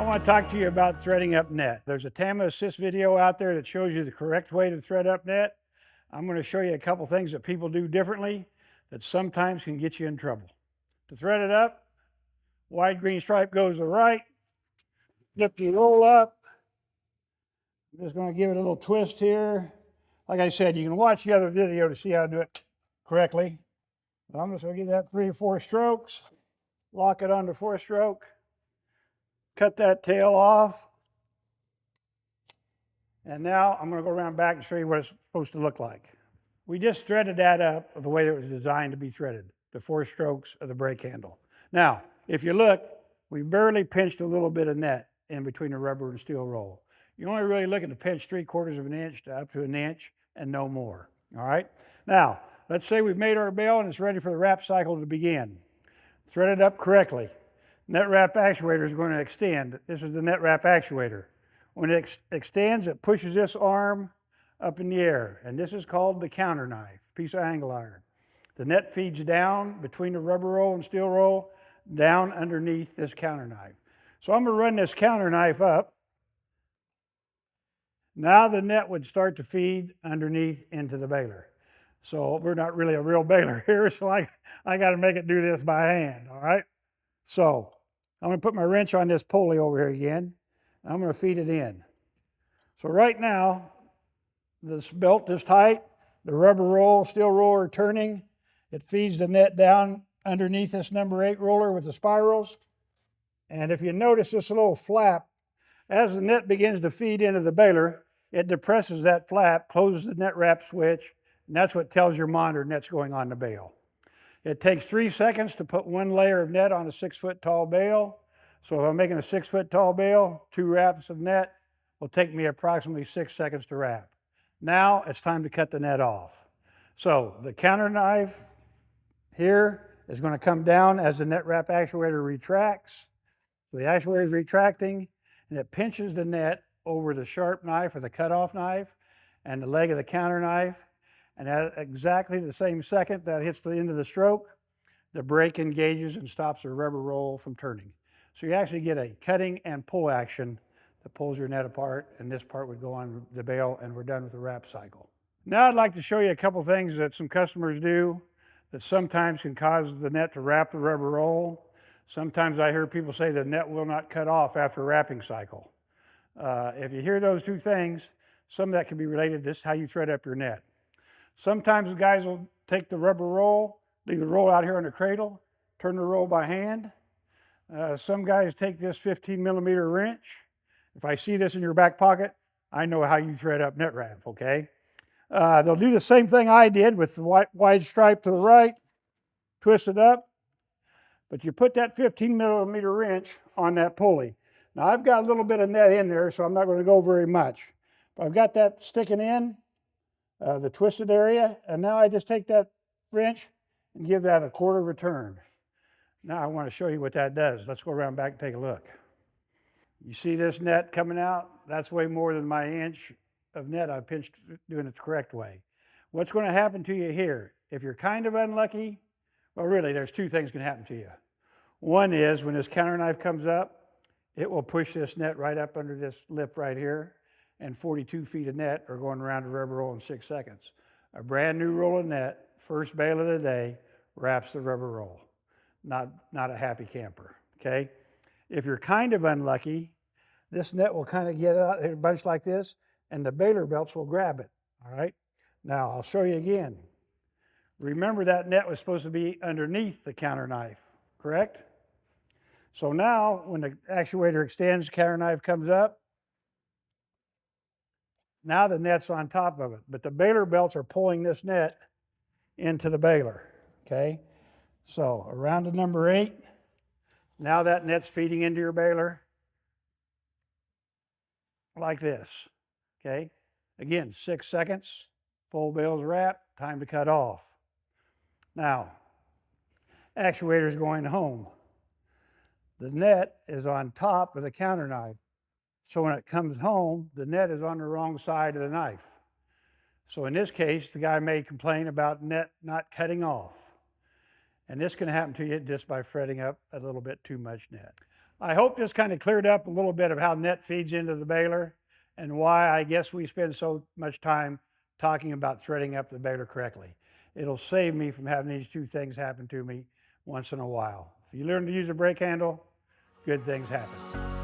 want to talk to you about threading up net. There's a Tama Assist video out there that shows you the correct way to thread up net. I'm going to show you a couple things that people do differently that sometimes can get you in trouble. To thread it up, wide green stripe goes to the right, flip your roll up. I'm just going to give it a little twist here. Like I said, you can watch the other video to see how to do it correctly. But I'm just going to give that 3 or 4 strokes, lock it onto 4 stroke, cut that tail off. And now I'm going to go around back and show you what it's supposed to look like. We just threaded that up the way that it was designed to be threaded, the 4 strokes of the brake handle. Now, if you look, we barely pinched a little bit of net in between the rubber and steel roll. You're only really looking to pinch 3/4 of an inch to up to an inch and no more, all right? Now, let's say we've made our bail and it's ready for the wrap cycle to begin. Thread it up correctly. Net wrap actuator is going to extend. This is the net wrap actuator. When it extends, it pushes this arm up in the air, and this is called the counter knife, piece of angle iron. The net feeds down between the rubber roll and steel roll, down underneath this counter knife. So I'm going to run this counter knife up. Now the net would start to feed underneath into the baler. So we're not really a real baler here, so I got to make it do this by hand, all right? So I'm going to put my wrench on this pulley over here again. I'm going to feed it in. So right now, this belt is tight, the rubber roll, steel roll are turning. It feeds the net down underneath this number 8 roller with the spirals. And if you notice this little flap, as the net begins to feed into the baler, it depresses that flap, closes the net wrap switch, and that's what tells your monitor net's going on the bale. It takes 3 seconds to put 1 layer of net on a 6-foot tall bale. So if I'm making a 6-foot tall bale, 2 wraps of net will take me approximately 6 seconds to wrap. Now it's time to cut the net off. So the counter knife here is going to come down as the net wrap actuator retracts. So the actuator is retracting and it pinches the net over the sharp knife or the cutoff knife and the leg of the counter knife. And at exactly the same second that hits the end of the stroke, the brake engages and stops the rubber roll from turning. So you actually get a cutting and pull action that pulls your net apart, and this part would go on the bale, and we're done with the wrap cycle. Now I'd like to show you a couple things that some customers do that sometimes can cause the net to wrap the rubber roll. Sometimes I hear people say the net will not cut off after a wrapping cycle. If you hear those 2 things, some of that can be related to this, how you thread up your net. Sometimes the guys will take the rubber roll, leave the roll out here on the cradle, turn the roll by hand. Some guys take this 15mm wrench. If I see this in your back pocket, I know how you thread up net wrap, okay? They'll do the same thing I did with the wide stripe to the right, twist it up, but you put that 15mm wrench on that pulley. Now I've got a little bit of net in there, so I'm not going to go very much. But I've got that sticking in, the twisted area, and now I just take that wrench and give that a 1/4 of a turn. Now I want to show you what that does. Let's go around back and take a look. You see this net coming out? That's way more than my inch of net I pinched doing it the correct way. What's going to happen to you here? If you're kind of unlucky, well really there's 2 things can happen to you. One is when this counter knife comes up, it will push this net right up under this lip right here, and 42 feet of net are going around the rubber roll in 6 seconds. A brand new roll of net, first bale of the day, wraps the rubber roll. Not a happy camper, okay? If you're kind of unlucky, this net will kind of get out in a bunch like this, and the baler belts will grab it, all right? Now, I'll show you again. Remember that net was supposed to be underneath the counter knife, correct? So now, when the actuator extends, counter knife comes up, now the net's on top of it, but the baler belts are pulling this net into the baler, okay? So around to number 8, now that net's feeding into your baler like this, okay? Again, 6 seconds, full bale's wrapped, time to cut off. Now, actuator's going home. The net is on top of the counter knife. So when it comes home, the net is on the wrong side of the knife. So in this case, the guy may complain about net not cutting off. And this can happen to you just by fretting up a little bit too much net. I hope this kind of cleared up a little bit of how net feeds into the baler and why I guess we spend so much time talking about threading up the baler correctly. It'll save me from having these two things happen to me once in a while. If you learn to use a brake handle, good things happen.